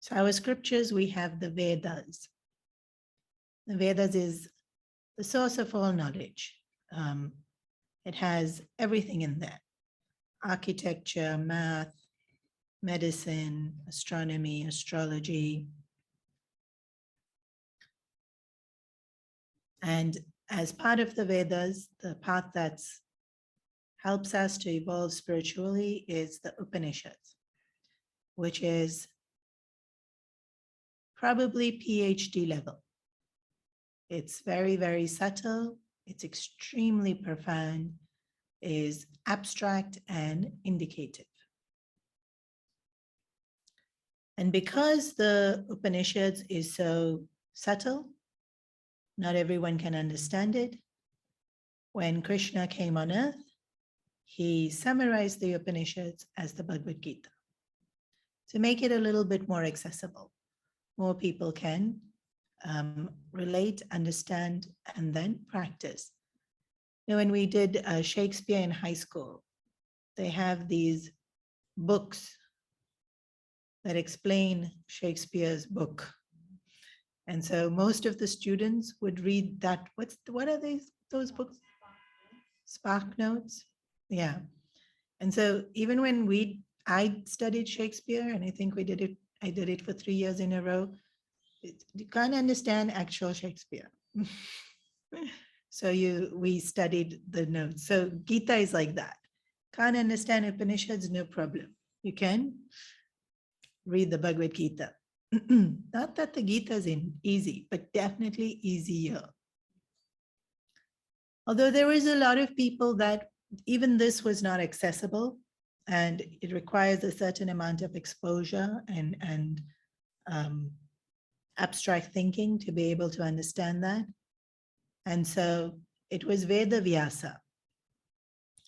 So our scriptures, we have the Vedas. The Vedas is the source of all knowledge. It has everything in there: architecture, math, medicine, astronomy, astrology. And as part of the Vedas, the path that helps us to evolve spiritually is the Upanishads, which is probably PhD level. It's very, very subtle. It's extremely profound, is abstract and indicative. And because the Upanishads is so subtle, not everyone can understand it. When Krishna came on earth, he summarized the Upanishads as the Bhagavad Gita to make it a little bit more accessible. More people can relate, understand, and then practice. You know, when we did Shakespeare in high school, they have these books that explain Shakespeare's book. And so most of the students would read that. What are those books? Spark Notes. Yeah. And so even when I studied Shakespeare, and I think I did it for 3 years in a row, you can't understand actual Shakespeare. So we studied the notes. So Gita is like that. Can't understand Upanishads, no problem. You can read the Bhagavad Gita. Not that the Gita is easy, but definitely easier. Although there is a lot of people that even this was not accessible, and it requires a certain amount of exposure and abstract thinking to be able to understand that. And so it was Ved Vyasa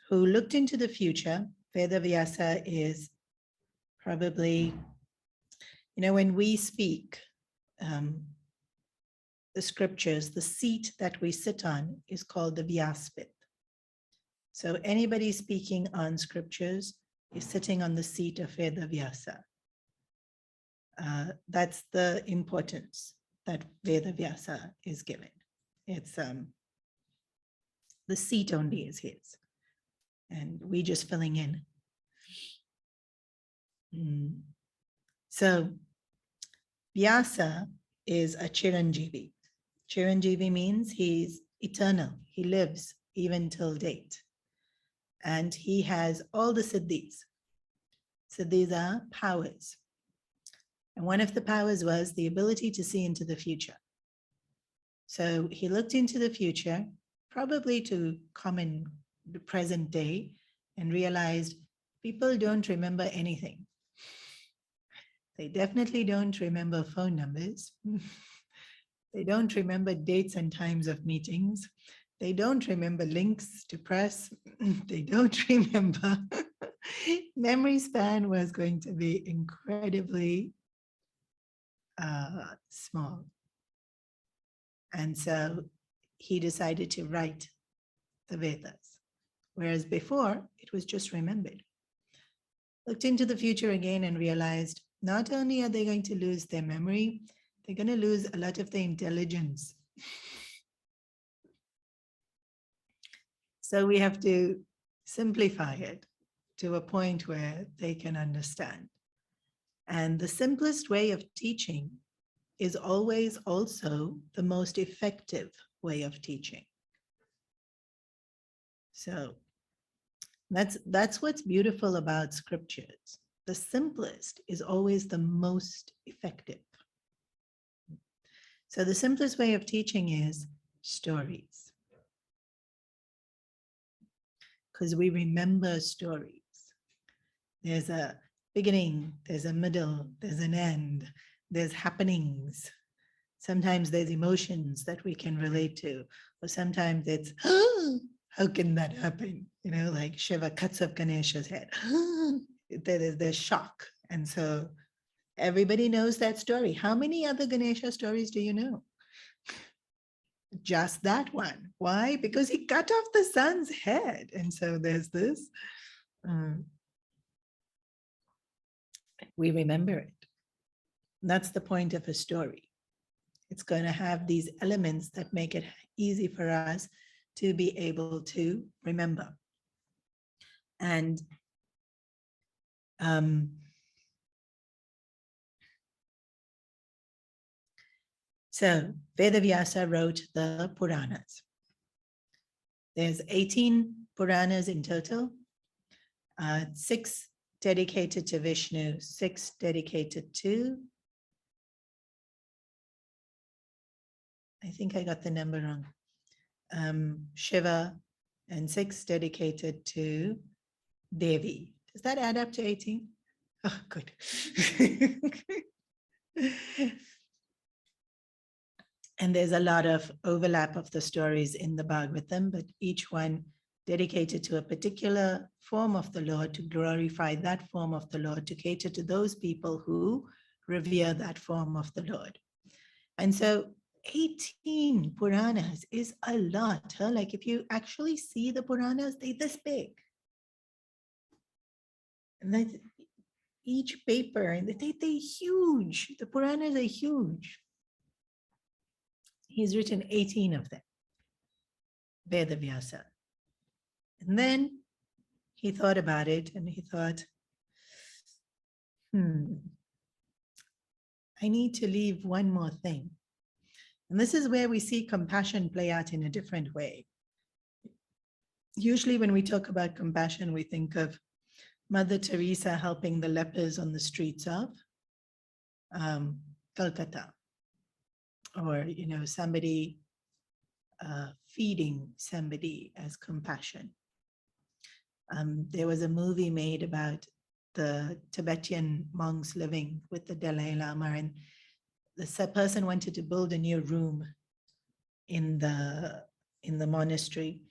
who looked into the future. Ved Vyasa is probably, you know, when we speak, the scriptures, the seat that we sit on is called the Vyaspit. So anybody speaking on scriptures is sitting on the seat of Ved Vyasa. That's the importance that Ved Vyasa is given. It's the seat only is his, and we just filling in. So Vyasa is a Chiranjeevi. Chiranjeevi means he's eternal. He lives even till date. And he has all the siddhis. Siddhis are powers. And one of the powers was the ability to see into the future. So he looked into the future, probably to common the present day, and realized people don't remember anything. They definitely don't remember phone numbers. They don't remember dates and times of meetings. They don't remember links to press. They don't remember. Memory span was going to be incredibly small. And so he decided to write the Vedas, whereas before it was just remembered. Looked into the future again and realized not only are they going to lose their memory, they're going to lose a lot of their intelligence. So we have to simplify it to a point where they can understand. And the simplest way of teaching is always also the most effective way of teaching. So that's what's beautiful about scriptures. The simplest is always the most effective. So the simplest way of teaching is stories. Because we remember stories. There's a beginning, there's a middle, there's an end, there's happenings. Sometimes there's emotions that we can relate to, or sometimes it's, oh, how can that happen? You know, like Shiva cuts off Ganesha's head. There's shock. And so everybody knows that story. How many other Ganesha stories do you know? Just that one. Why? Because he cut off the sun's head. And so there's this. We remember it. That's the point of a story. It's going to have these elements that make it easy for us to be able to remember. And so Ved Vyasa wrote the Puranas. There's 18 Puranas in total, 6 dedicated to Vishnu, 6 dedicated to, I think I got the number wrong, Shiva, and 6 dedicated to Devi. Does that add up to 18? Oh, good. And there's a lot of overlap of the stories in the Bhagavatam, but each one dedicated to a particular form of the Lord, to glorify that form of the Lord, to cater to those people who revere that form of the Lord. And so 18 Puranas is a lot. Huh? Like if you actually see the Puranas, they're this big. And that's each paper, and they're huge. The Puranas are huge. He's written 18 of them, Ved Vyasa. And then he thought about it and he thought, I need to leave one more thing. And this is where we see compassion play out in a different way. Usually when we talk about compassion, we think of Mother Teresa helping the lepers on the streets of Calcutta, or, you know, somebody feeding somebody as compassion. There was a movie made about the Tibetan monks living with the Dalai Lama, and the person wanted to build a new room in the monastery.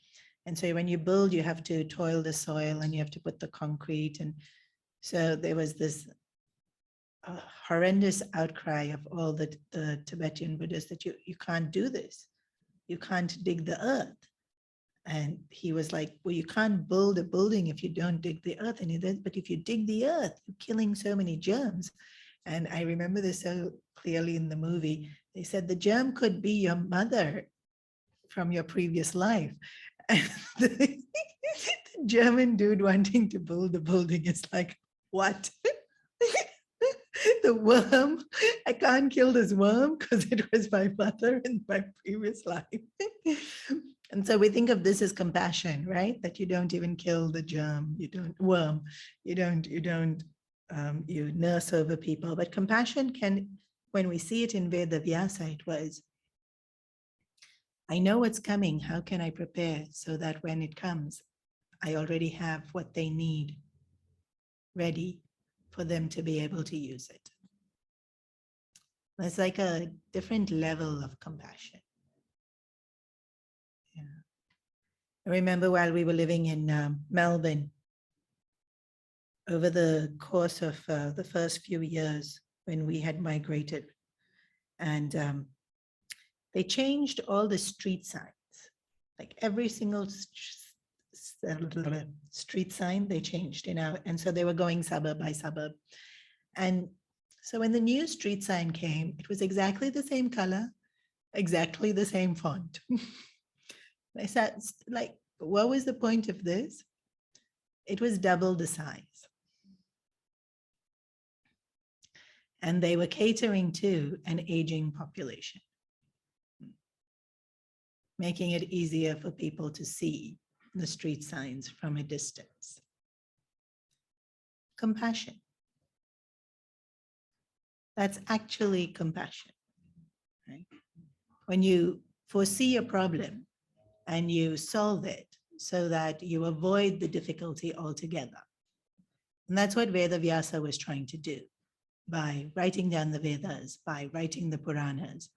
And so when you build, you have to toil the soil and you have to put the concrete. And so there was this horrendous outcry of all the Tibetan Buddhists that you can't do this. You can't dig the earth. And he was like, well, you can't build a building if you don't dig the earth. And he said, but if you dig the earth, you're killing so many germs. And I remember this so clearly in the movie. They said the germ could be your mother from your previous life. And the German dude wanting to build the building is like, what? The worm, I can't kill this worm because it was my mother in my previous life. And so we think of this as compassion, right? That you don't even kill the germ, you nurse over people. But compassion can, when we see it in Ved Vyasa, it was, I know what's coming, how can I prepare so that when it comes, I already have what they need ready for them to be able to use it. It's like a different level of compassion. Yeah. I remember while we were living in Melbourne, over the course of the first few years when we had migrated, and they changed all the street signs, like every single street sign they changed, you know, and so they were going suburb by suburb. And so when the new street sign came, it was exactly the same color, exactly the same font. I said, like, what was the point of this? It was double the size. And they were catering to an aging population, making it easier for people to see the street signs from a distance. Compassion. That's actually compassion, right? When you foresee a problem and you solve it so that you avoid the difficulty altogether. And that's what Ved Vyasa was trying to do by writing down the Vedas, by writing the Puranas.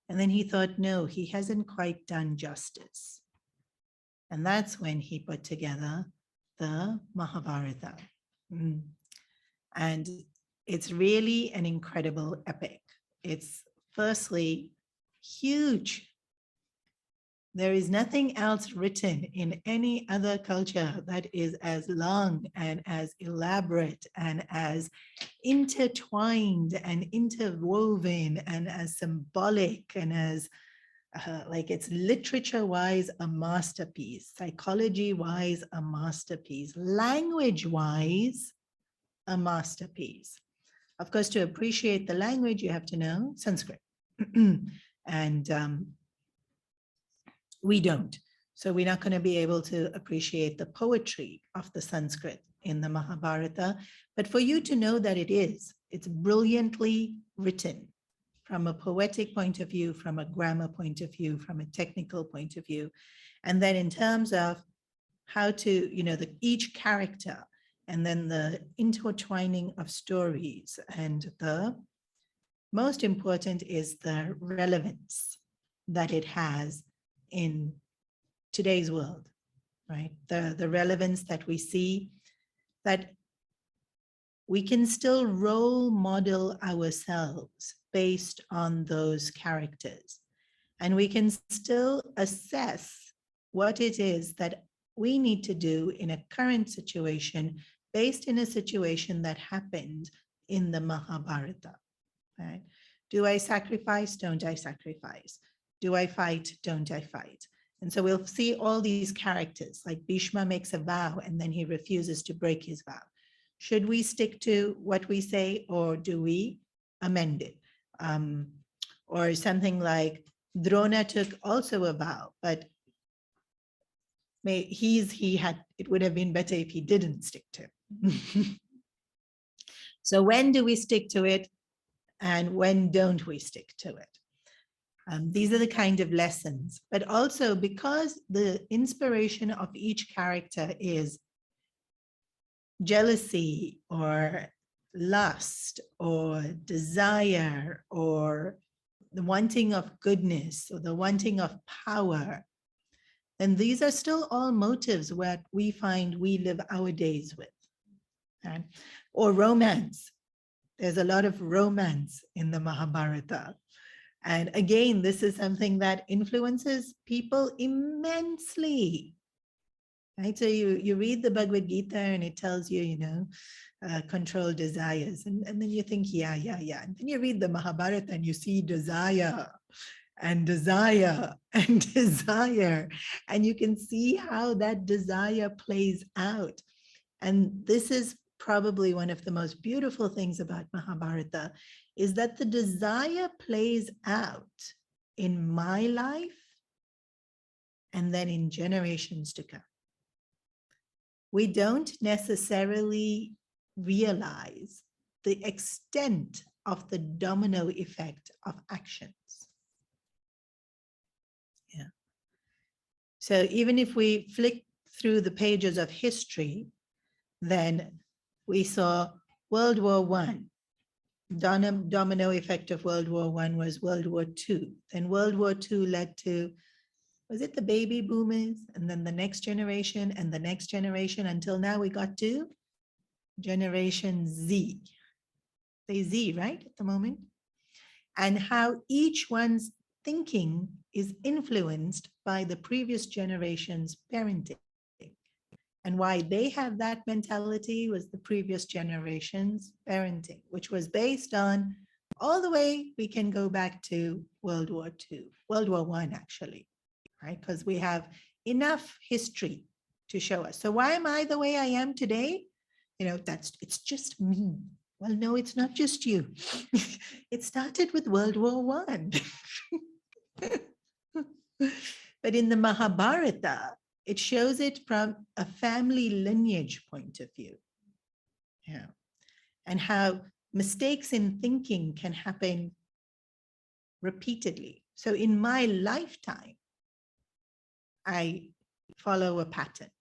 And then he thought, no, he hasn't quite done justice. And that's when he put together the Mahabharata. And it's really an incredible epic. It's firstly huge. There is nothing else written in any other culture that is as long and as elaborate and as intertwined and interwoven and as symbolic and as like it's literature-wise a masterpiece, psychology-wise a masterpiece, language-wise a masterpiece. Of course, to appreciate the language, you have to know Sanskrit. And we don't. So we're not going to be able to appreciate the poetry of the Sanskrit in the Mahabharata. But for you to know that it's brilliantly written from a poetic point of view, from a grammar point of view, from a technical point of view. And then in terms of how to, each character, and then the intertwining of stories, and the most important is the relevance that it has in today's world, right? The relevance that we see, that we can still role model ourselves based on those characters. And we can still assess what it is that we need to do in a current situation based in a situation that happened in the Mahabharata, right? Do I sacrifice? Don't I sacrifice? Do I fight? Don't I fight? And so we'll see all these characters, like Bhishma makes a vow and then he refuses to break his vow. Should we stick to what we say or do we amend it? Or something like Drona took also a vow, but it would have been better if he didn't stick to it. So when do we stick to it and when don't we stick to it? These are the kind of lessons, but also because the inspiration of each character is jealousy or lust or desire or the wanting of goodness or the wanting of power, then these are still all motives what we find we live our days with. Right? Or romance. There's a lot of romance in the Mahabharata. And again, this is something that influences people immensely. Right? So you read the Bhagavad Gita and it tells you, control desires. And then you think, yeah. And then you read the Mahabharata and you see desire and desire and desire. And you can see how that desire plays out. And this is probably one of the most beautiful things about Mahabharata, is that the desire plays out in my life and then in generations to come. We don't necessarily realize the extent of the domino effect of actions. Yeah. So even if we flick through the pages of history, then we saw World War I. Domino effect of World War I was World War II. Then World War II led to, was it the baby boomers? And then the next generation and the next generation until now we got to Generation Z. Say Z, right, at the moment? And how each one's thinking is influenced by the previous generation's parenting. And why they have that mentality was the previous generation's parenting, which was based on all the way we can go back to World War II, World War I actually, right? Because we have enough history to show us. So why am I the way I am today? It's just me. Well, no, it's not just you. It started with World War I. But in the Mahabharata, it shows it from a family lineage point of view. Yeah. And how mistakes in thinking can happen repeatedly. So in my lifetime, I follow a pattern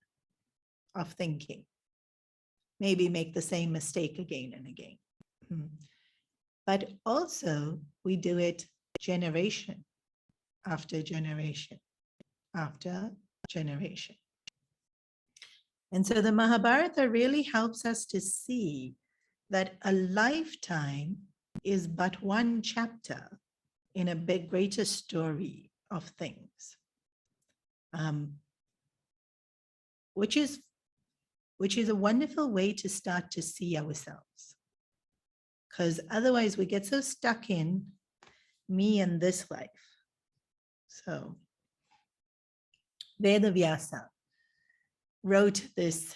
of thinking, maybe make the same mistake again and again. But also we do it generation after generation after generation. And so the Mahabharata really helps us to see that a lifetime is but one chapter in a big, greater story of things. which is a wonderful way to start to see ourselves. Because otherwise we get so stuck in me and this life. So Ved Vyasa wrote this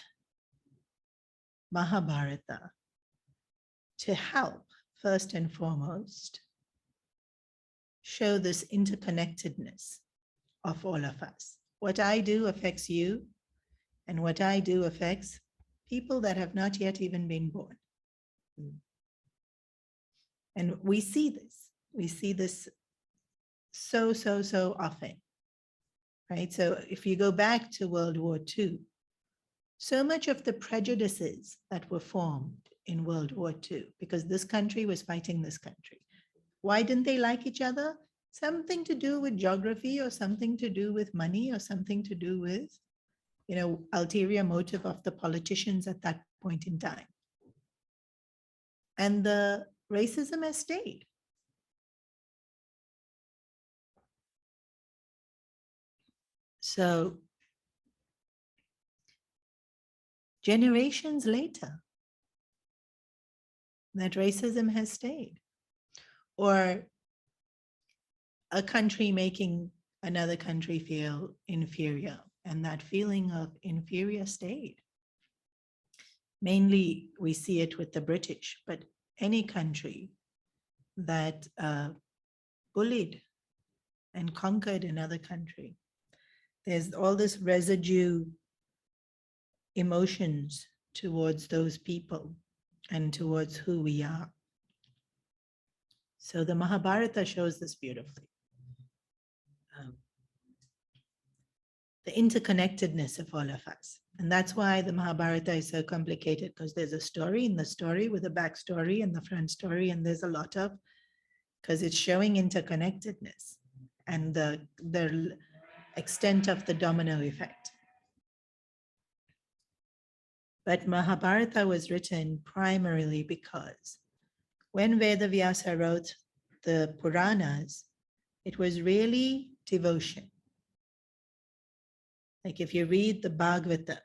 Mahabharata to help, first and foremost, show this interconnectedness of all of us. What I do affects you, and what I do affects people that have not yet even been born. And we see this. We see this so often, right? So if you go back to World War II, so much of the prejudices that were formed in World War II, because this country was fighting this country. Why didn't they like each other? Something to do with geography, or something to do with money, or something to do with, ulterior motive of the politicians at that point in time. And the racism has stayed. So generations later, that racism has stayed. Or a country making another country feel inferior, and that feeling of inferior stayed. Mainly, we see it with the British, but any country that bullied and conquered another country, there's all this residue emotions towards those people and towards who we are. So the Mahabharata shows this beautifully. The interconnectedness of all of us. And that's why the Mahabharata is so complicated, because there's a story in the story with a backstory and the front story, and there's a lot of, because it's showing interconnectedness and the extent of the domino effect. But Mahabharata was written primarily because when Ved Vyasa wrote the Puranas, it was really devotion. Like if you read the Bhagavata,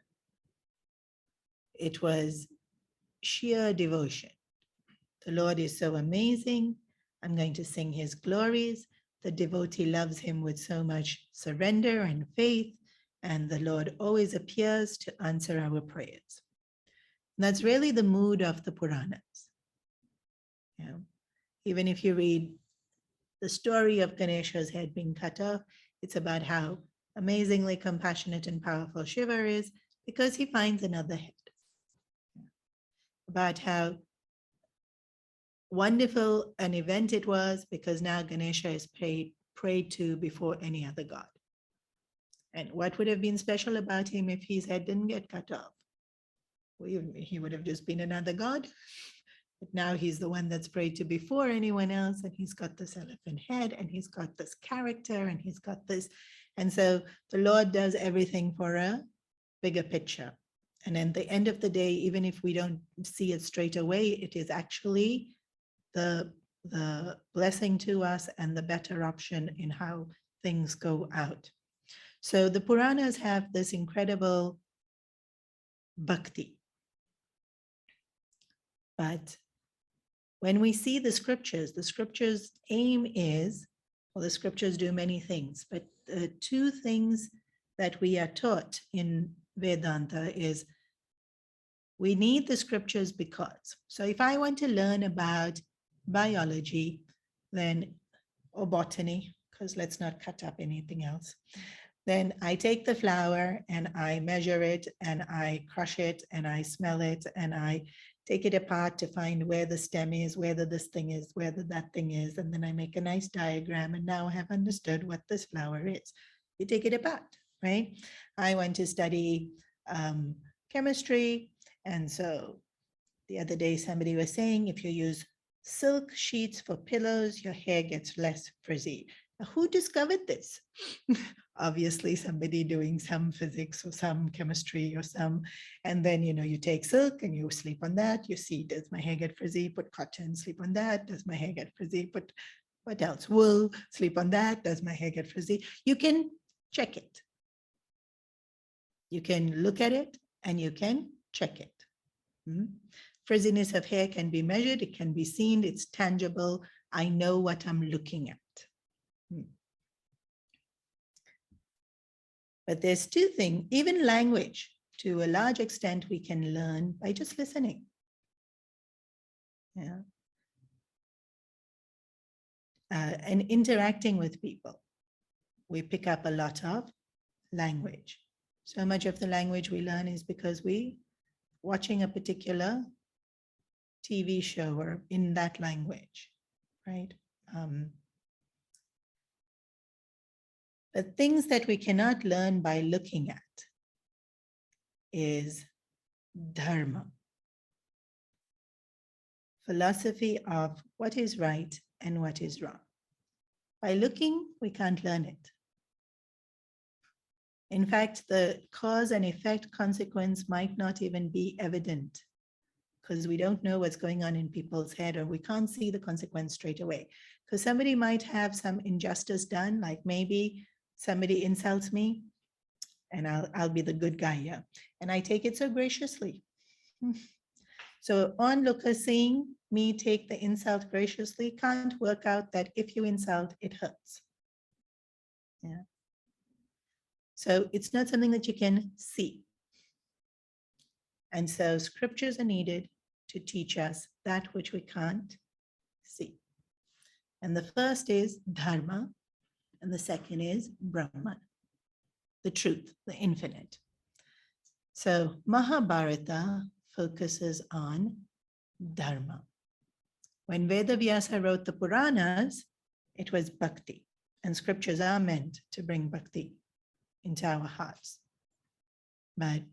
it was sheer devotion. The Lord is so amazing. I'm going to sing his glories. The devotee loves him with so much surrender and faith, and the Lord always appears to answer our prayers. And that's really the mood of the Puranas. Even if you read the story of Ganesha's head being cut off, it's about how amazingly compassionate and powerful Shiva is because he finds another head. About how wonderful an event it was because now Ganesha is prayed to before any other god. And what would have been special about him if his head didn't get cut off? Well, he would have just been another god. But now he's the one that's prayed to before anyone else, and he's got this elephant head, and he's got this character, and he's got this. And so the Lord does everything for a bigger picture. And at the end of the day, even if we don't see it straight away, it is actually the blessing to us and the better option in how things go out. So the Puranas have this incredible bhakti. But when we see the scriptures' aim is, well, the scriptures do many things, but the two things that we are taught in Vedanta is we need the scriptures because. So if I want to learn about biology, then, or botany, because let's not cut up anything else, then I take the flower and I measure it and I crush it and I smell it and I take it apart to find where the stem is, whether this thing is, whether that thing is, and then I make a nice diagram, and now I have understood what this flower is. You take it apart, right? I went to study chemistry, and so the other day somebody was saying if you use silk sheets for pillows, your hair gets less frizzy. Now, who discovered this? Obviously somebody doing some physics or some chemistry or some, and then, you take silk and you sleep on that. You see, does my hair get frizzy? Put cotton, sleep on that. Does my hair get frizzy? Put what else? Wool, sleep on that. Does my hair get frizzy? You can check it. You can look at it and you can check it. Frizziness of hair can be measured, it can be seen, it's tangible. I know what I'm looking at. But there's two things, even language, to a large extent, we can learn by just listening. Yeah. And interacting with people. We pick up a lot of language. So much of the language we learn is because we watching a particular TV show or in that language, right? But things that we cannot learn by looking at is Dharma, philosophy of what is right and what is wrong. By looking, we can't learn it. In fact, the cause and effect consequence might not even be evident because we don't know what's going on in people's head, or we can't see the consequence straight away. Because somebody might have some injustice done, like maybe somebody insults me and I'll be the good guy here. And I take it so graciously. So onlooker seeing me take the insult graciously can't work out that if you insult, it hurts. Yeah. So it's not something that you can see. And so scriptures are needed to teach us that which we can't see. And the first is Dharma, and the second is Brahman, the truth, the infinite. So Mahabharata focuses on Dharma. When Ved Vyasa wrote the Puranas, it was bhakti, and scriptures are meant to bring bhakti into our hearts. But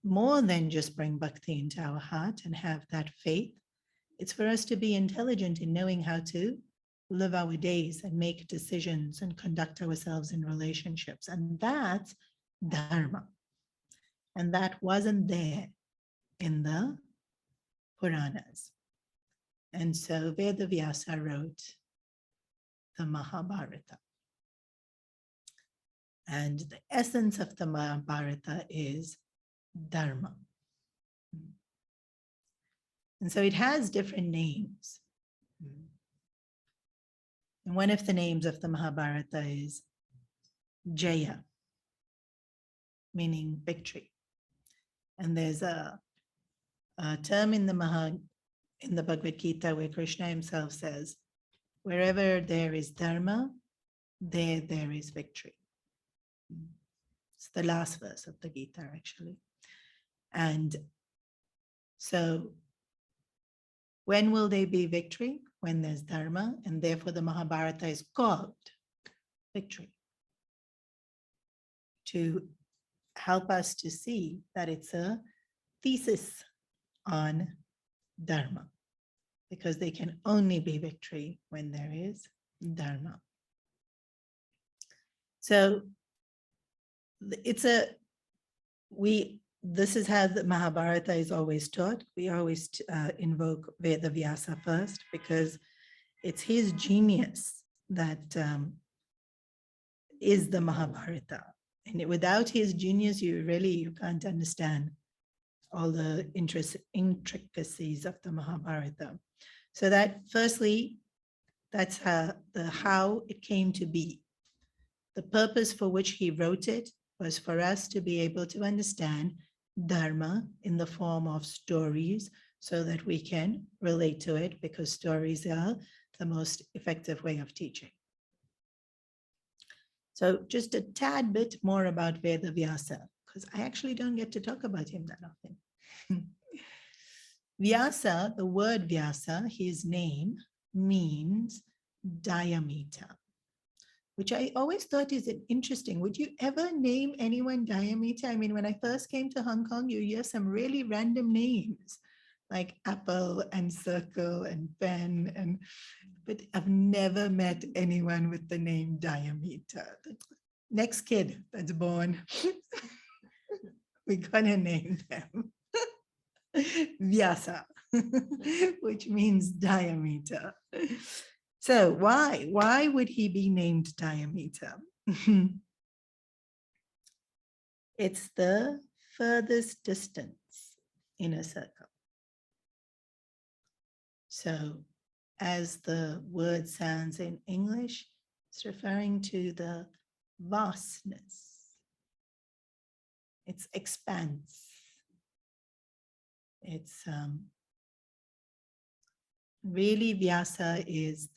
more than just bring bhakti into our heart and have that faith, it's for us to be intelligent in knowing how to live our days and make decisions and conduct ourselves in relationships. And that's Dharma. And that wasn't there in the Puranas. And so Ved Vyasa wrote the Mahabharata. And the essence of the Mahabharata is Dharma. And so it has different names. And one of the names of the Mahabharata is Jaya, meaning victory. And there's a term in the Bhagavad Gita where Krishna himself says, wherever there is Dharma, there is victory. It's the last verse of the Gita, actually. And so when will there be victory? When there's Dharma, and therefore the Mahabharata is called victory, to help us to see that it's a thesis on Dharma, because there can only be victory when there is Dharma. So this is how the Mahabharata is always taught. We always invoke Ved Vyasa first, because it's his genius that is the Mahabharata. And without his genius, you can't understand all the intricacies of the Mahabharata. So that firstly, that's how it came to be. The purpose for which he wrote it was for us to be able to understand Dharma in the form of stories so that we can relate to it, because stories are the most effective way of teaching. So just a tad bit more about Ved Vyasa, because I actually don't get to talk about him that often. Vyasa, the word Vyasa, his name means diameter, which I always thought is interesting. Would you ever name anyone diameter? I mean, when I first came to Hong Kong, you hear some really random names like apple and circle and pen, but I've never met anyone with the name diameter. Next kid that's born, we're gonna name them Vyasa, which means diameter. So why would he be named diameter? It's the furthest distance in a circle. So as the word sounds in English, it's referring to the vastness. It's expanse. It's really Vyasa is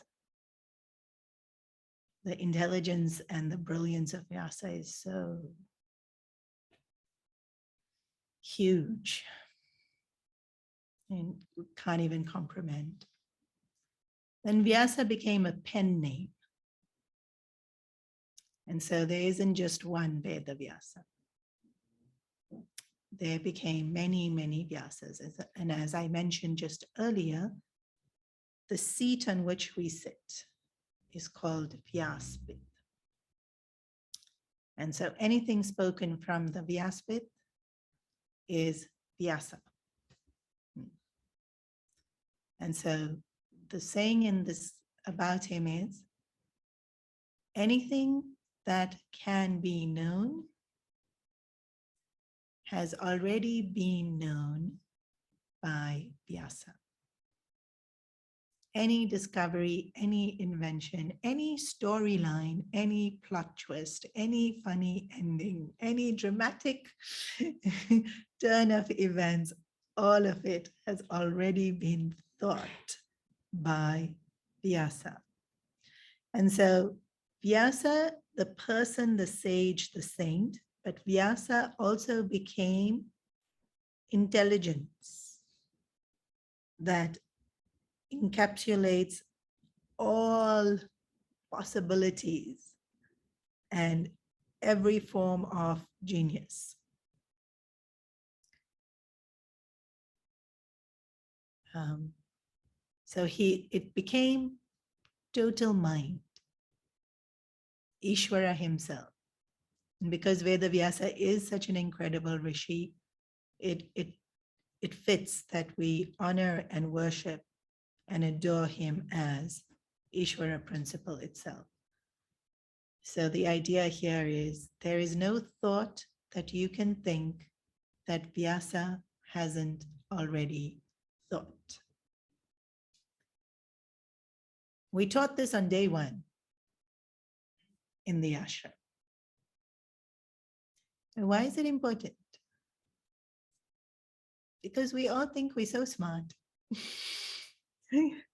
the intelligence and the brilliance of Vyasa is so huge and we can't even comprehend. Then Vyasa became a pen name. And so there isn't just one Ved Vyasa. There became many, many Vyasas. And as I mentioned just earlier, the seat on which we sit is called Vyaspit. And so anything spoken from the Vyaspit is Vyasa. And so the saying in this about him is, anything that can be known has already been known by Vyasa. Any discovery, any invention, any storyline, any plot twist, any funny ending, any dramatic turn of events, all of it has already been thought by Vyasa. And so Vyasa, the person, the sage, the saint, but Vyasa also became intelligence that encapsulates all possibilities and every form of genius. So it became total mind, Ishvara himself. And because Ved Vyasa is such an incredible rishi, it fits that we honor and worship and adore him as Ishvara principle itself. So the idea here is there is no thought that you can think that Vyasa hasn't already thought. We taught this on day one in the ashram. And why is it important? Because we all think we're so smart.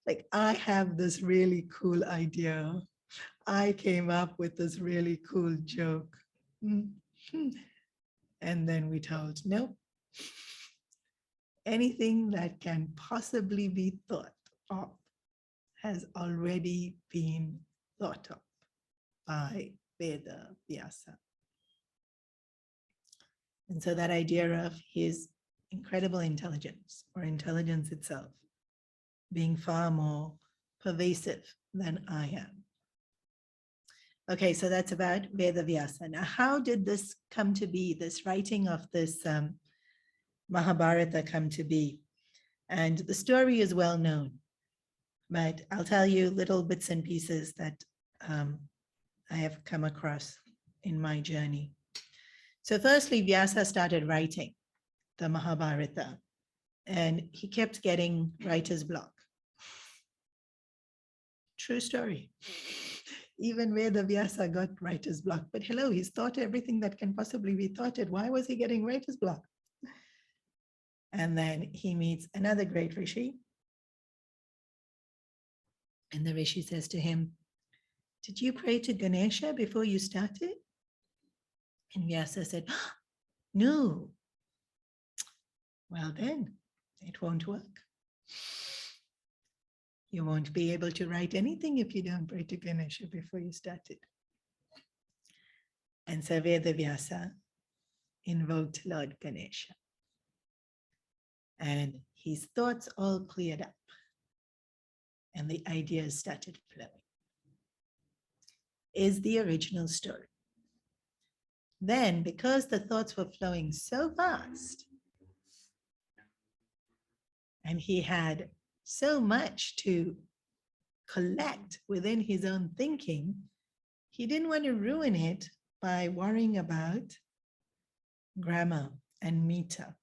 Like, I have this really cool idea. I came up with this really cool joke. And then we told, nope. Anything that can possibly be thought of has already been thought of by Ved Vyasa. And so that idea of his incredible intelligence, or intelligence itself, being far more pervasive than I am. Okay, so that's about Ved Vyasa. Now, how did this come to be, this writing of this Mahabharata come to be? And the story is well known, but I'll tell you little bits and pieces that I have come across in my journey. So firstly, Vyasa started writing the Mahabharata, and he kept getting writer's block. True story. Even Ved Vyasa got writer's block, but hello, he's thought everything that can possibly be thoughted. Why was he getting writer's block? And then he meets another great rishi. And the rishi says to him, did you pray to Ganesha before you started? And Vyasa said, no. Well then, it won't work. You won't be able to write anything if you don't pray to Ganesha before you started. And so Ved Vyasa invoked Lord Ganesha. And his thoughts all cleared up. And the ideas started flowing. Is the original story. Then, because the thoughts were flowing so fast, and he had so much to collect within his own thinking, he didn't want to ruin it by worrying about grammar, and meter.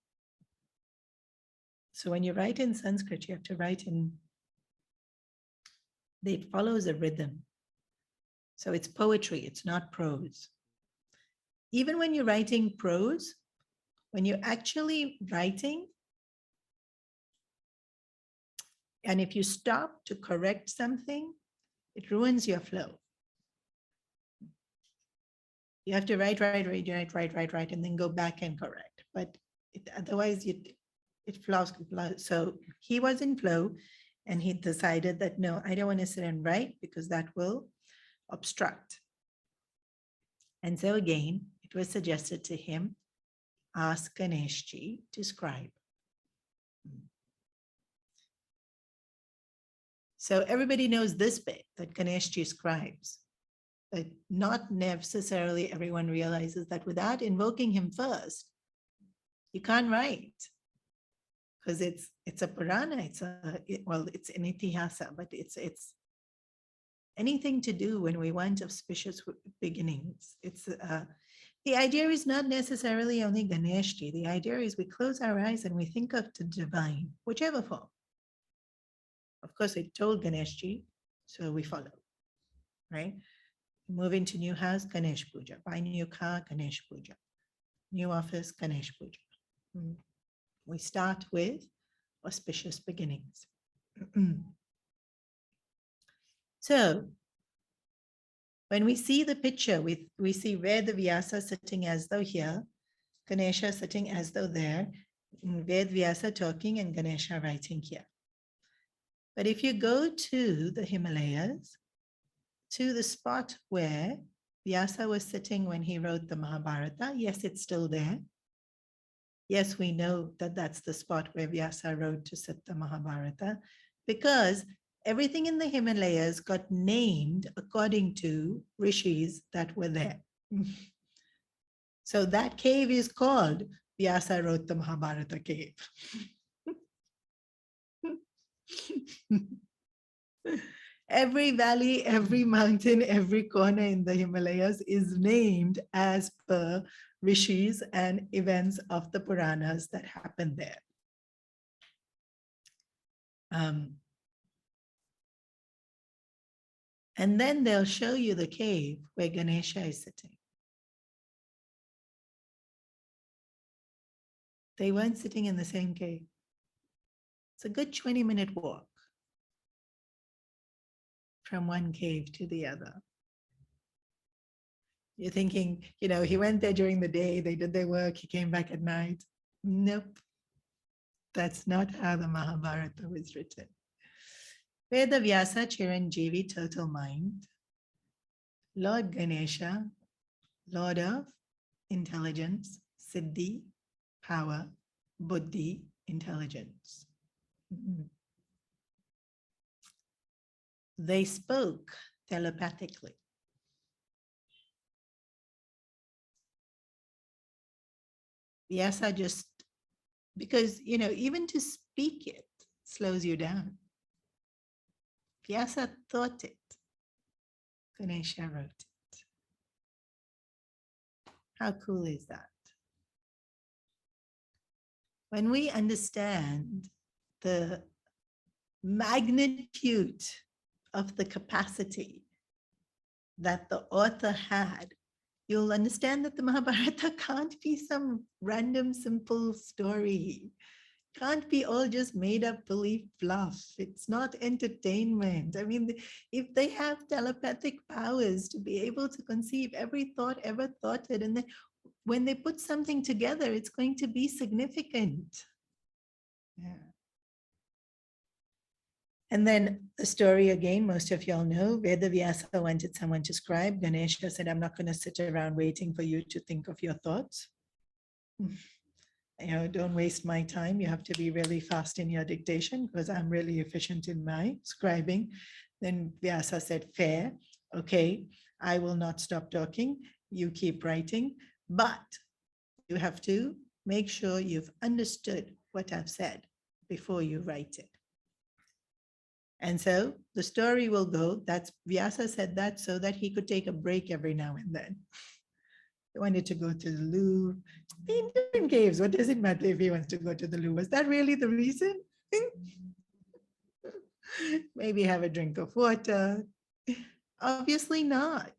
So when you write in Sanskrit, you have to write in, it follows a rhythm. So it's poetry, it's not prose. Even when you're writing prose, when you're actually writing, and if you stop to correct something, it ruins your flow. You have to write, and then go back and correct. But otherwise, it flows. So he was in flow, and he decided that, no, I don't want to sit and write because that will obstruct. And so again, it was suggested to him, ask Ganeshji to scribe. So everybody knows this bit, that Ganeshji scribes, but not necessarily everyone realizes that without invoking him first, you can't write. Because it's a Purana, it's an itihasa, but it's anything to do when we want auspicious beginnings. It's the idea is not necessarily only Ganeshji. The idea is we close our eyes and we think of the divine, whichever form. Of course, it told Ganeshji, so we follow, right? Move into new house, Ganesh Puja. Buy new car, Ganesh Puja. New office, Ganesh Puja. We start with auspicious beginnings. So when we see the picture, we see Ved Vyasa sitting as though here, Ganesha sitting as though there, Ved Vyasa talking and Ganesha writing here. But if you go to the Himalayas, to the spot where Vyasa was sitting when he wrote the Mahabharata, yes, it's still there. Yes, we know that that's the spot where Vyasa wrote to sit the Mahabharata, because everything in the Himalayas got named according to rishis that were there. So that cave is called Vyasa wrote the Mahabharata cave. Every valley, every mountain, every corner in the Himalayas is named as per rishis and events of the Puranas that happened there. And then they'll show you the cave where Ganesha is sitting. They weren't sitting in the same cave. It's a good 20-minute walk from one cave to the other. You're thinking, he went there during the day, they did their work, he came back at night. Nope. That's not how the Mahabharata was written. Ved Vyasa Chiranjeevi, total mind. Lord Ganesha, Lord of intelligence, Siddhi, power, Buddhi, intelligence. They spoke telepathically. Vyasa just, because, even to speak it slows you down. Vyasa thought it. Ganesha wrote it. How cool is that? When we understand the magnitude of the capacity that the author had, you'll understand that the Mahabharata can't be some random, simple story. Can't be all just made up belief fluff. It's not entertainment. I mean, if they have telepathic powers to be able to conceive every thought ever thoughted, and then when they put something together, it's going to be significant. Yeah. And then the story again, most of y'all know, Ved Vyasa wanted someone to scribe. Ganesha said, I'm not going to sit around waiting for you to think of your thoughts. Don't waste my time. You have to be really fast in your dictation because I'm really efficient in my scribing. Then Vyasa said, fair. Okay, I will not stop talking. You keep writing, but you have to make sure you've understood what I've said before you write it. And so the story will go, that's Vyasa said that so that he could take a break every now and then. He wanted to go to the Louvre. The Indian caves, what does it matter if he wants to go to the Louvre? Was that really the reason? Maybe have a drink of water. Obviously not.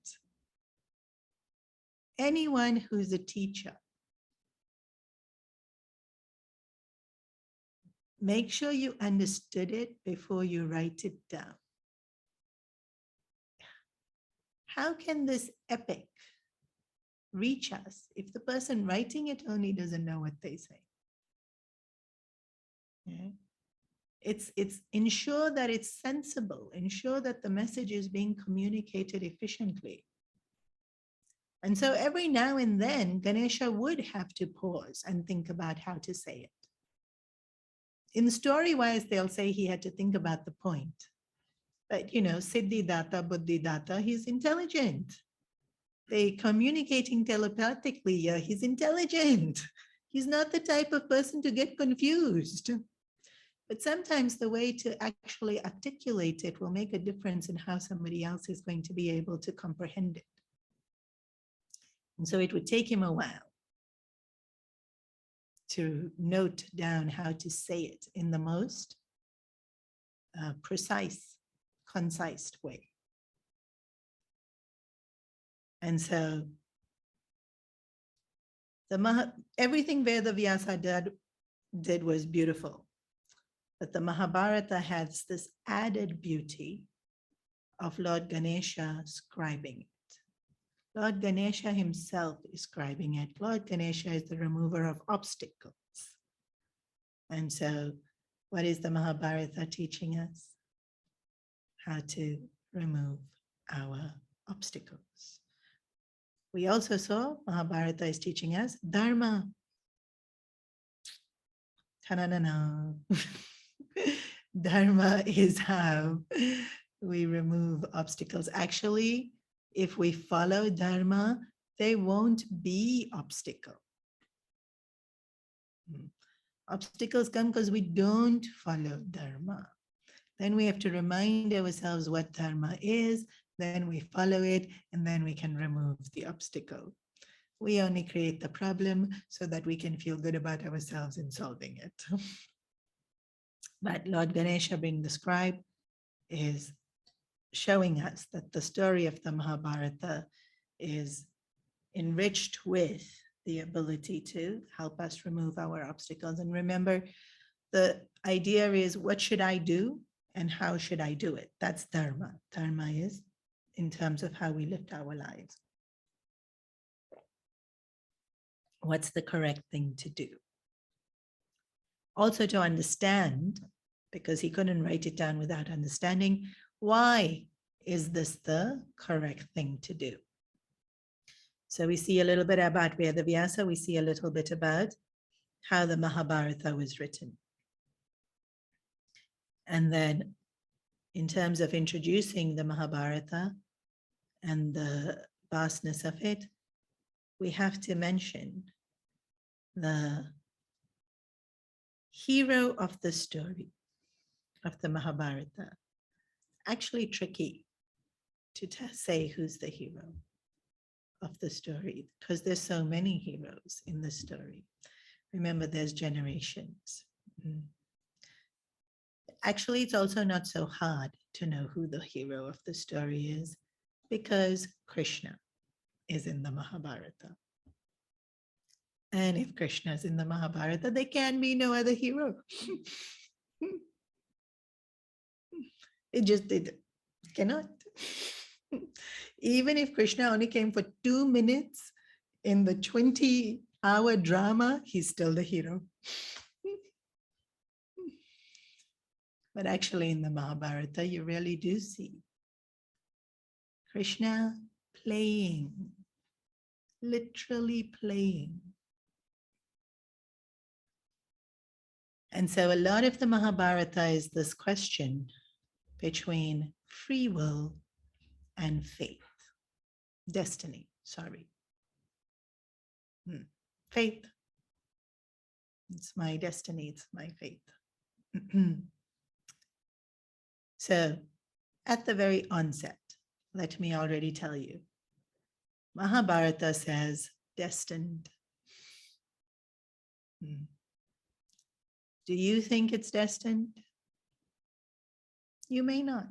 Anyone who's a teacher, make sure you understood it before you write it down. How can this epic reach us if the person writing it only doesn't know what they say? Yeah. It's ensure that it's sensible, ensure that the message is being communicated efficiently. And so every now and then, Ganesha would have to pause and think about how to say it. In story-wise, they'll say he had to think about the point. But, Siddhi Datta, Buddhi Datta, he's intelligent. They communicating telepathically, yeah, he's intelligent. He's not the type of person to get confused. But sometimes the way to actually articulate it will make a difference in how somebody else is going to be able to comprehend it. And so it would take him a while to note down how to say it in the most precise, concise way. And so everything Ved Vyasa did was beautiful. But the Mahabharata has this added beauty of Lord Ganesha scribing it. Lord Ganesha himself is scribing it. Lord Ganesha is the remover of obstacles. And so what is the Mahabharata teaching us? How to remove our obstacles. We also saw Mahabharata is teaching us Dharma. Ta-na-na-na. Dharma is how we remove obstacles. Actually, if we follow Dharma, there won't be obstacle. Obstacles come because we don't follow Dharma. Then we have to remind ourselves what Dharma is, then we follow it, and then we can remove the obstacle. We only create the problem so that we can feel good about ourselves in solving it. But Lord Ganesha, being the scribe, is showing us that the story of the Mahabharata is enriched with the ability to help us remove our obstacles. And remember, the idea is, what should I do and how should I do it? That's Dharma. Dharma is in terms of how we live our lives. What's the correct thing to do? Also to understand, because he couldn't write it down without understanding, why is this the correct thing to do? So we see a little bit about Ved Vyasa, we see a little bit about how the Mahabharata was written. And then in terms of introducing the Mahabharata and the vastness of it, we have to mention the hero of the story of the Mahabharata. Actually tricky to say who's the hero of the story, because there's so many heroes in the story. Remember, there's generations. Actually, it's also not so hard to know who the hero of the story is, because Krishna is in the Mahabharata. And if Krishna is in the Mahabharata, there can be no other hero. It cannot. Even if Krishna only came for 2 minutes in the 20-hour drama, he's still the hero. But actually in the Mahabharata, you really do see Krishna playing, literally playing. And so a lot of the Mahabharata is this question between free will and faith. Destiny, sorry. Faith. It's my destiny, it's my faith. So at the very onset, let me already tell you, Mahabharata says destined. Do you think it's destined? You may not.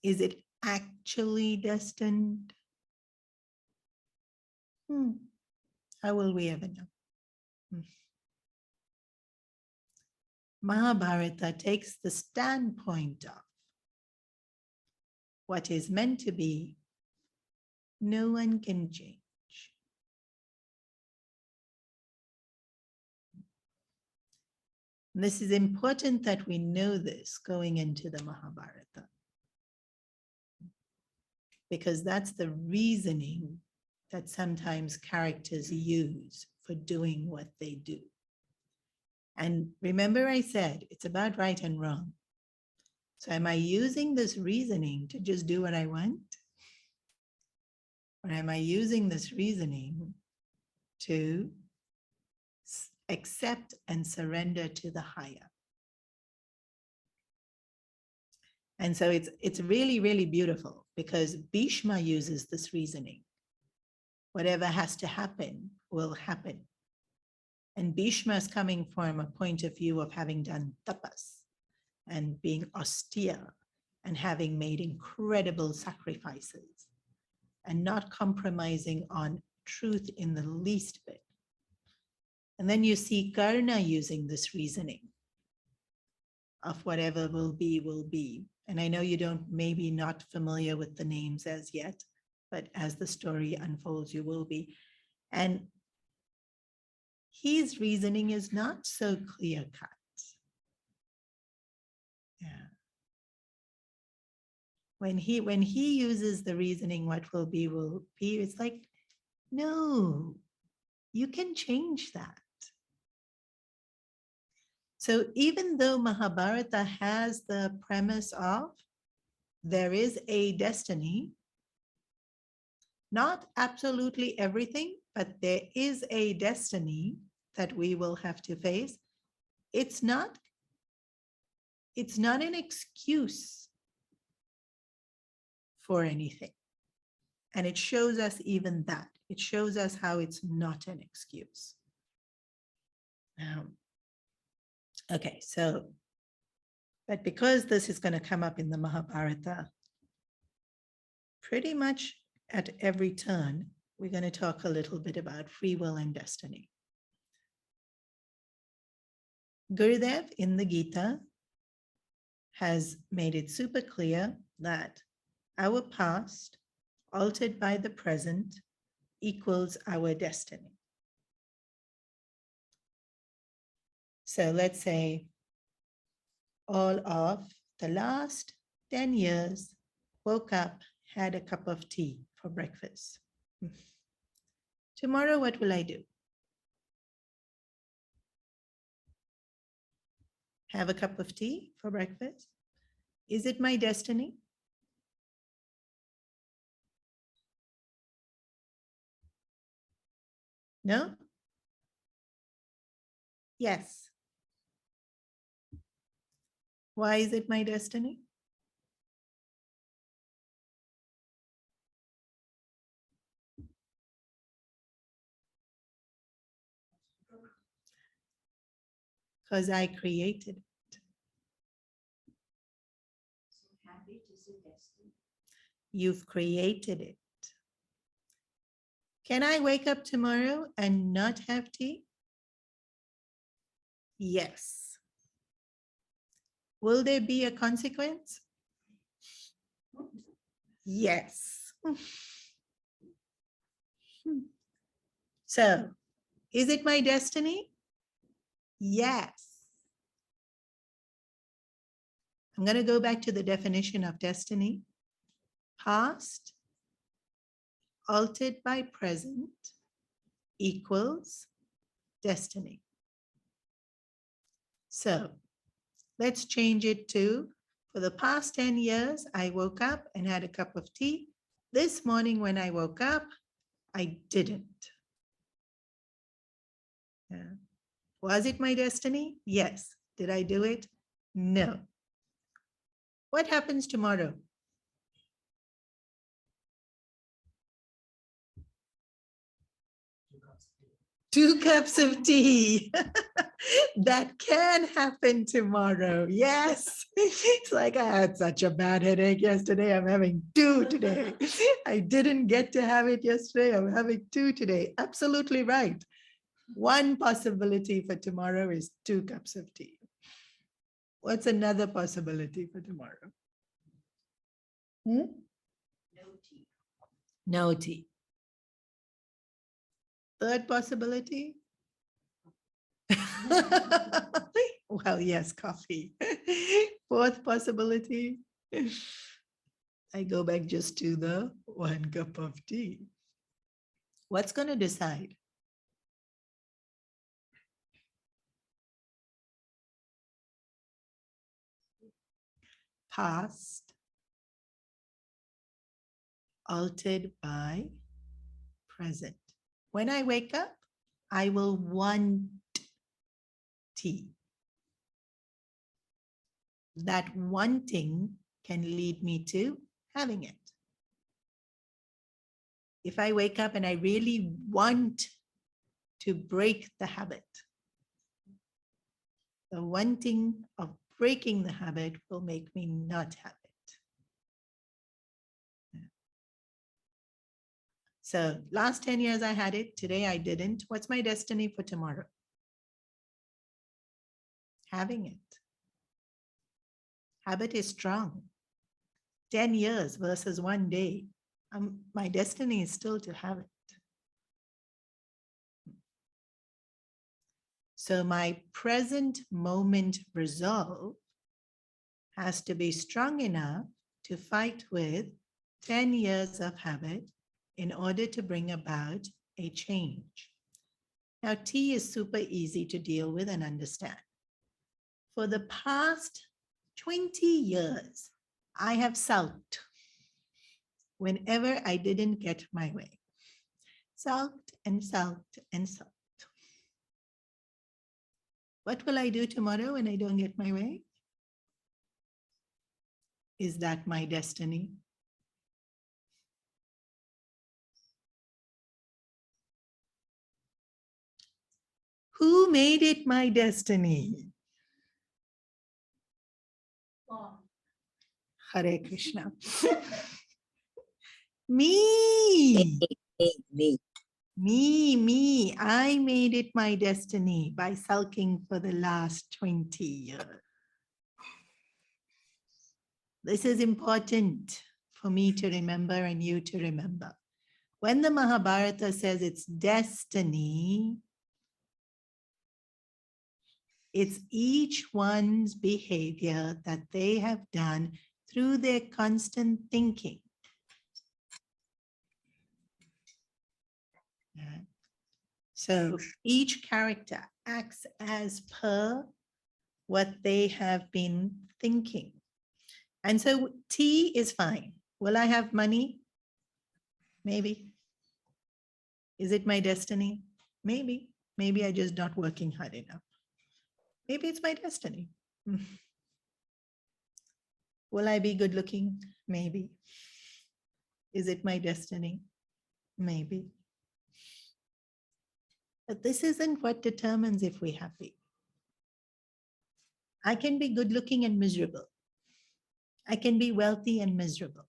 Is it actually destined? How will we ever know? Mahabharata takes the standpoint of what is meant to be, no one can change. And this is important that we know this going into the Mahabharata, because that's the reasoning that sometimes characters use for doing what they do. And remember I said, it's about right and wrong. So am I using this reasoning to just do what I want? Or am I using this reasoning to accept and surrender to the higher? And so it's really, really beautiful, because Bhishma uses this reasoning. Whatever has to happen will happen. And Bhishma is coming from a point of view of having done tapas and being austere and having made incredible sacrifices and not compromising on truth in the least bit. And then you see Karna using this reasoning of whatever will be, will be. And I know you don't, maybe not familiar with the names as yet, but as the story unfolds, you will be. And his reasoning is not so clear cut. Yeah. When he uses the reasoning, what will be, it's like, no, you can change that. So even though Mahabharata has the premise of there is a destiny, not absolutely everything, but there is a destiny that we will have to face. It's not an excuse for anything. And it shows us even that. It shows us how it's not an excuse. Okay, so, but because this is going to come up in the Mahabharata, pretty much at every turn, we're going to talk a little bit about free will and destiny. Gurudev in the Gita has made it super clear that our past, altered by the present, equals our destiny. So let's say all of the last 10 years, woke up, had a cup of tea for breakfast. Tomorrow, what will I do? Have a cup of tea for breakfast? Is it my destiny? No? Yes. Why is it my destiny? Because I created it. So habit is a destiny. You've created it. Can I wake up tomorrow and not have tea? Yes. Will there be a consequence? Yes. So, is it my destiny? Yes. I'm going to go back to the definition of destiny. Past, altered by present, equals destiny. So let's change it to, for the past 10 years, I woke up and had a cup of tea. This morning when I woke up, I didn't. Yeah. Was it my destiny? Yes. Did I do it? No. What happens tomorrow? 2 cups of tea. That can happen tomorrow. Yes. It's like I had such a bad headache yesterday. I'm having 2 today. I didn't get to have it yesterday. I'm having 2 today. Absolutely right. One possibility for tomorrow is 2 cups of tea. What's another possibility for tomorrow? No tea. No tea. Third possibility? Well, yes, coffee. Fourth possibility? I go back just to the 1 cup of tea. What's going to decide? Past altered by present. When I wake up, I will want tea. That wanting can lead me to having it. If I wake up and I really want to break the habit, the wanting of breaking the habit will make me not have it. So last 10 years I had it, today I didn't. What's my destiny for tomorrow? Having it. Habit is strong. 10 years versus 1 day. My destiny is still to have it. So my present moment resolve has to be strong enough to fight with 10 years of habit in order to bring about a change. Now, tea is super easy to deal with and understand. For the past 20 years, I have sulked whenever I didn't get my way. Sulked and sulked and sulked. What will I do tomorrow when I don't get my way? Is that my destiny? Who made it my destiny? Hare Krishna. Me. Me. I made it my destiny by sulking for the last 20 years. This is important for me to remember and you to remember. When the Mahabharata says it's destiny, it's each one's behavior that they have done through their constant thinking. So each character acts as per what they have been thinking. And so tea is fine. Will I have money? Maybe. Is it my destiny? Maybe. Maybe I'm just not working hard enough. Maybe it's my destiny. Will I be good looking? Maybe. Is it my destiny? Maybe. But this isn't what determines if we're happy. I can be good looking and miserable. I can be wealthy and miserable.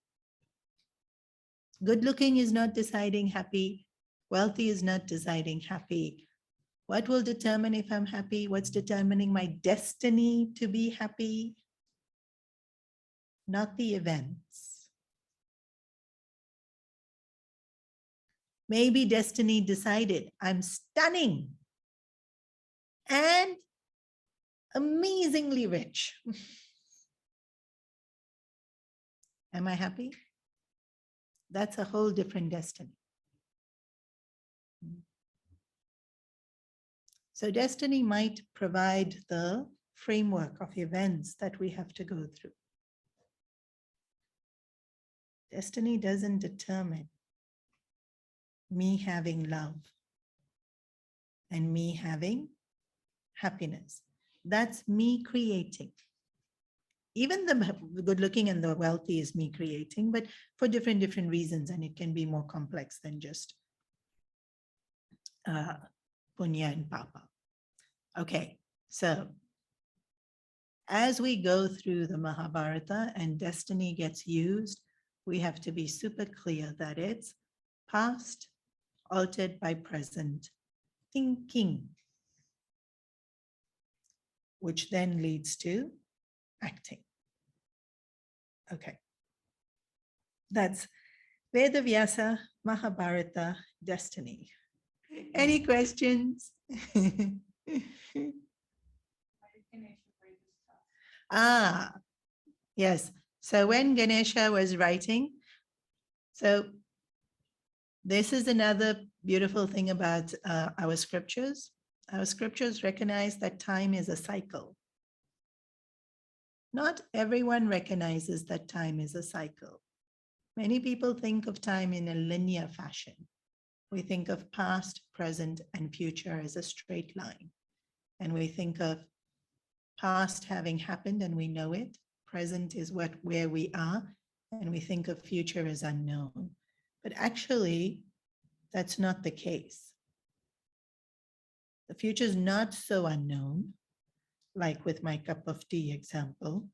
Good looking is not deciding happy. Wealthy is not deciding happy. What will determine if I'm happy? What's determining my destiny to be happy? Not the events. Maybe destiny decided I'm stunning and amazingly rich. Am I happy? That's a whole different destiny. So destiny might provide the framework of events that we have to go through. Destiny doesn't determine me having love and me having happiness. That's me creating. Even the good looking and the wealthy is me creating, but for different reasons, and it can be more complex than just punya and papa. Okay, so as we go through the Mahabharata and destiny gets used, we have to be super clear that it's past altered by present thinking, which then leads to acting. Okay, that's Ved Vyasa, Mahabharata, destiny. Any questions? Yes. So when Ganesha was writing, so this is another beautiful thing about our scriptures. Our scriptures recognize that time is a cycle. Not everyone recognizes that time is a cycle. Many people think of time in a linear fashion. We think of past, present, and future as a straight line. And we think of past having happened and we know it. Present is where we are, and we think of future as unknown. But actually, that's not the case. The future is not so unknown, like with my cup of tea example.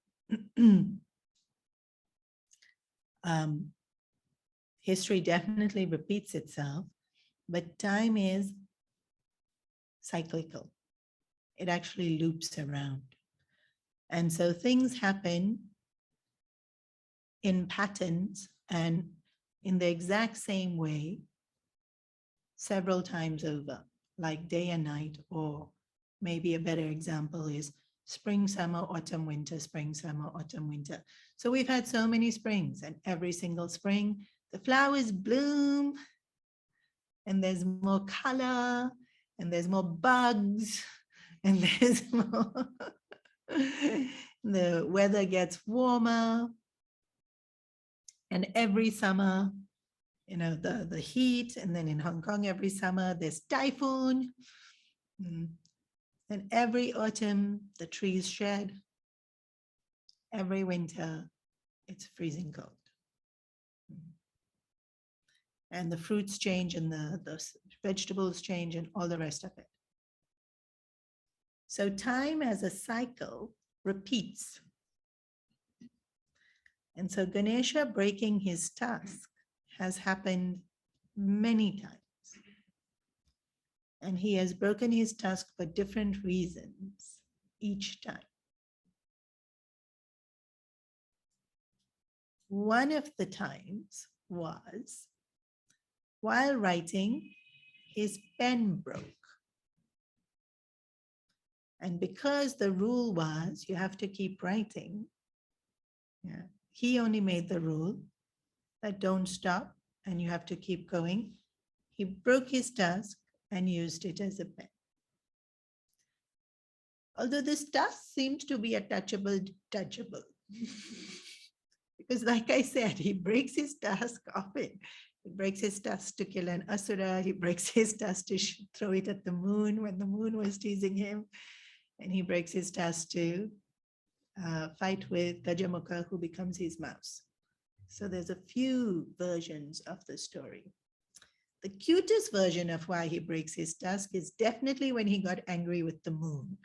History definitely repeats itself, but time is cyclical. It actually loops around. And so things happen in patterns and in the exact same way several times over, like day and night, or maybe a better example is spring, summer, autumn, winter, spring, summer, autumn, winter. So we've had so many springs, and every single spring, the flowers bloom, and there's more color, and there's more bugs, and there's more, the weather gets warmer, and every summer, you know, the heat, and then in Hong Kong, every summer, there's typhoon. And every autumn, the trees shed. Every winter, it's freezing cold. And the fruits change, and the vegetables change, and all the rest of it. So time as a cycle repeats. And so Ganesha breaking his task has happened many times. And he has broken his task for different reasons each time. One of the times was while writing, his pen broke. And because the rule was you have to keep writing, he only made the rule that don't stop and you have to keep going. He broke his task and used it as a pen. Although this task seems to be a touchable. Because like I said, he breaks his task often. He breaks his task to kill an asura. He breaks his task to throw it at the moon when the moon was teasing him. And he breaks his task to fight with Gajamukha, who becomes his mouse. So there's a few versions of the story. The cutest version of why he breaks his task is definitely when he got angry with the moon.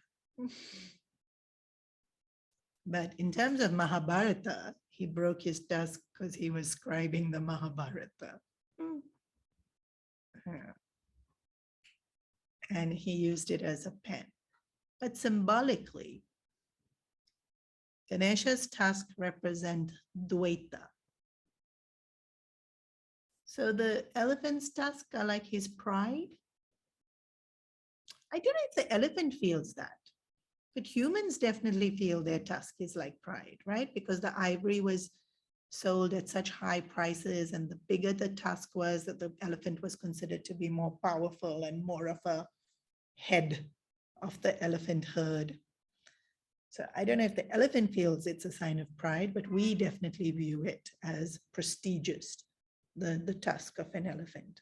But in terms of Mahabharata, he broke his task because he was scribing the Mahabharata. And he used it as a pen. But symbolically, Ganesha's task represents Dvaita. So the elephant's tusks are like his pride. I don't know if the elephant feels that, but humans definitely feel their tusk is like pride, right? Because the ivory was sold at such high prices, and the bigger the tusk was, that the elephant was considered to be more powerful and more of a head of the elephant herd. So I don't know if the elephant feels it's a sign of pride, but we definitely view it as prestigious, the tusk of an elephant.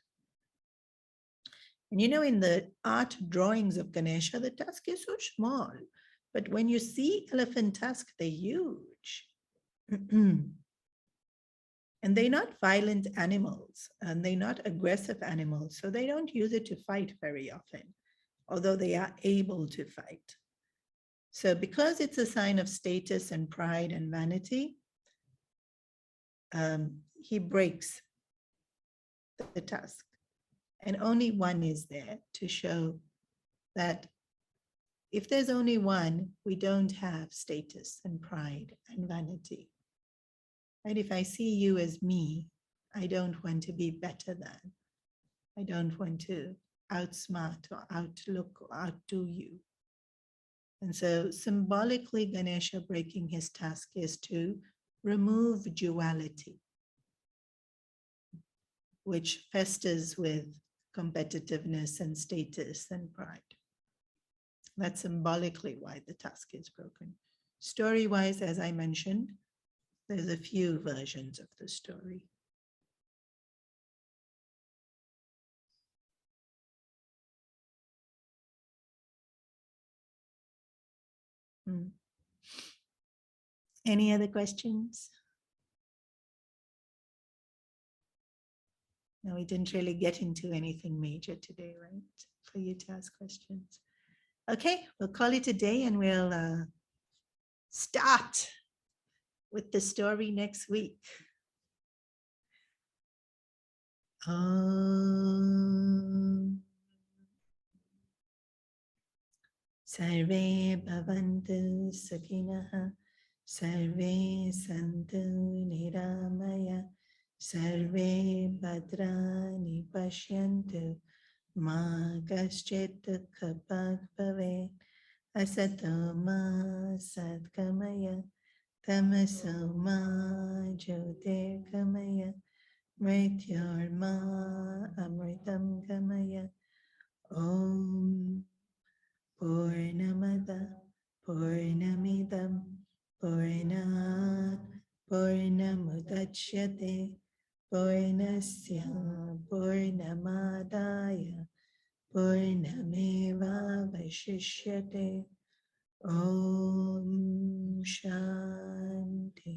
And you know, in the art drawings of Ganesha, the tusk is so small, but when you see elephant tusk, they're huge. And they're not violent animals and they're not aggressive animals. So they don't use it to fight very often, although they are able to fight. So because it's a sign of status and pride and vanity, he breaks the tusk. And only one is there to show that if there's only one, we don't have status and pride and vanity. Right? If I see you as me, I don't want to be better than. I don't want to outsmart or outlook or outdo you. And so symbolically, Ganesha breaking his task is to remove duality, which festers with competitiveness and status and pride. That's symbolically why the task is broken. Story-wise, as I mentioned, there's a few versions of the story. Any other questions? No, we didn't really get into anything major today, right? For you to ask questions. Okay, we'll call it a day and we'll start with the story next week. Sarve bhavantu sukhinah, sarve santu niramaya, sarve bhadrani pashyantu, ma kaschit dukhabhag bhavet, asato ma satgamaya, tamaso ma jyotirgamaya, mrityorma amritam gamaya. Om Purnamada Purnamidam Purnat Purnamudachyate Purnasya Purnamadaya Purnameva Vashishyate. Om Shanti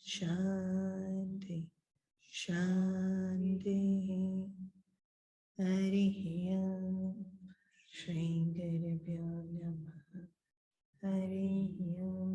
Shanti Shanti. Harihi Om. Shri Gurubhyo Namaha. Harihi Om.